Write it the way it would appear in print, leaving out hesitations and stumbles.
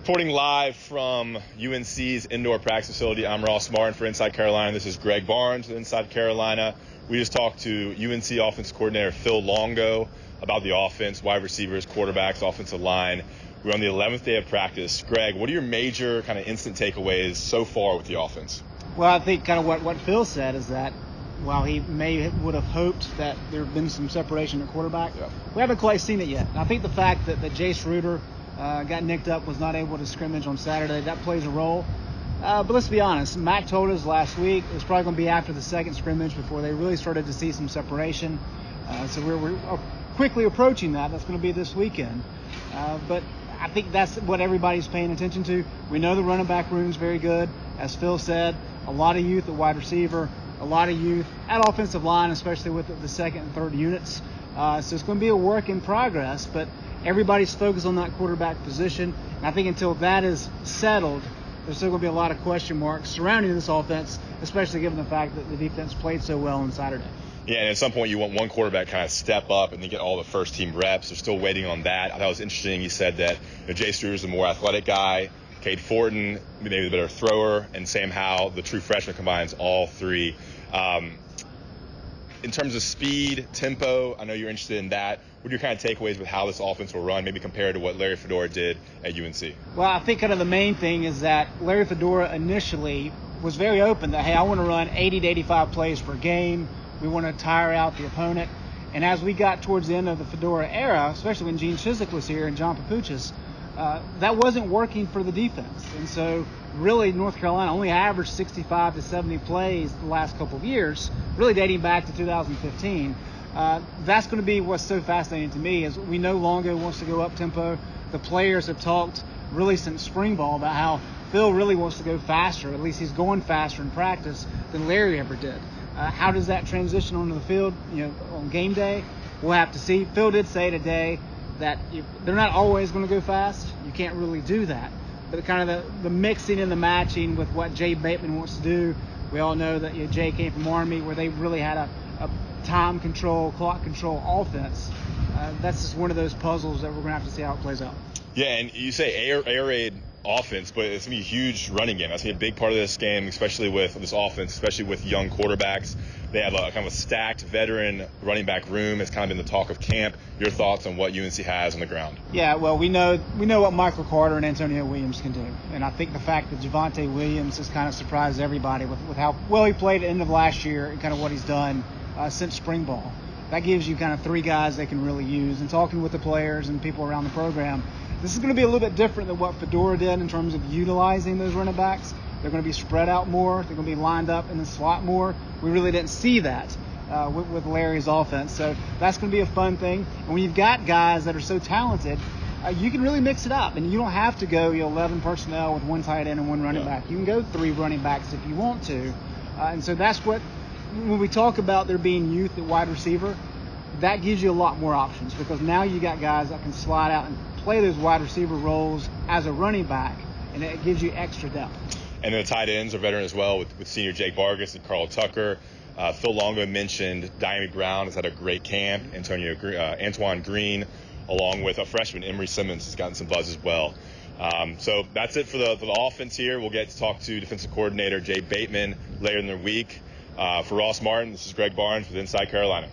Reporting live from UNC's indoor practice facility, I'm Ross Martin for Inside Carolina. This is Greg Barnes with Inside Carolina. We just talked to UNC offense coordinator Phil Longo about the offense, wide receivers, quarterbacks, offensive line. We're on the 11th day of practice. Greg, what are your major kind of instant takeaways so far with the offense? Well, I think kind of what Phil said is that while he would have hoped that there had been some separation at quarterback, we haven't quite seen it yet. And I think the fact that Jace Ruder got nicked up, was not able to scrimmage on Saturday, that plays a role. But let's be honest, Matt told us last week it was probably going to be after the second scrimmage before they really started to see some separation. So we're quickly approaching that. That's going to be this weekend. But I think that's what everybody's paying attention to. We know the running back room is very good. As Phil said, a lot of youth at wide receiver, a lot of youth at offensive line, especially with the second and third units. So it's going to be a work in progress, but everybody's focused on that quarterback position. And I think until that is settled, there's still going to be a lot of question marks surrounding this offense, especially given the fact that the defense played so well on Saturday. Yeah, and at some point you want one quarterback kind of step up and then get all the first team reps. They're still waiting on that. I thought it was interesting. He said that Jace Ruder is the more athletic guy, Cade Fortin maybe the better thrower, and Sam Howell, the true freshman, combines all three. In terms of speed, tempo, I know you're interested in that. What are your kind of takeaways with how this offense will run, maybe compared to what Larry Fedora did at UNC? Well, I think kind of the main thing is that Larry Fedora initially was very open that, hey, I want to run 80 to 85 plays per game. We want to tire out the opponent. And as we got towards the end of the Fedora era, especially when Gene Chizik was here and John Papuchis, that wasn't working for the defense. And so really North Carolina only averaged 65 to 70 plays the last couple of years, really dating back to 2015. That's going to be what's so fascinating to me is we know Longo wants to go up tempo. The players have talked really since spring ball about how Phil really wants to go faster. At least he's going faster in practice than Larry ever did. How does that transition onto the field, on game day? We'll have to see. Phil did say today that they're not always going to go fast. You can't really do that. But kind of the mixing and the matching with what Jay Bateman wants to do. We all know that Jay came from Army where they really had a time control, clock control offense. That's just one of those puzzles that we're going to have to see how it plays out. Yeah, and you say air raid offense, but it's going to be a huge running game. That's going to be a big part of this game, especially with this offense, especially with young quarterbacks. They have a kind of a stacked veteran running back room. It's kind of been the talk of camp. Your thoughts on what UNC has on the ground? Yeah, well, we know what Michael Carter and Antonio Williams can do. And I think the fact that Javonte Williams has kind of surprised everybody with how well he played at the end of last year and kind of what he's done since spring ball. That gives you kind of three guys they can really use. And talking with the players and people around the program, this is going to be a little bit different than what Fedora did in terms of utilizing those running backs. They're going to be spread out more. They're going to be lined up in the slot more. We really didn't see that with Larry's offense. So that's going to be a fun thing. And when you've got guys that are so talented, you can really mix it up. And you don't have to go 11 personnel with one tight end and one running back. You can go 3 running backs if you want to. And so that's what, when we talk about there being youth at wide receiver, that gives you a lot more options because now you got guys that can slide out and play those wide receiver roles as a running back, and it gives you extra depth. And the tight ends are veteran as well with senior Jake Vargas and Carl Tucker. Phil Longo mentioned Diami Brown has had a great camp. Antoine Green, along with a freshman, Emory Simmons, has gotten some buzz as well. So that's it for the offense here. We'll get to talk to defensive coordinator Jay Bateman later in the week. For Ross Martin, this is Greg Barnes with Inside Carolina.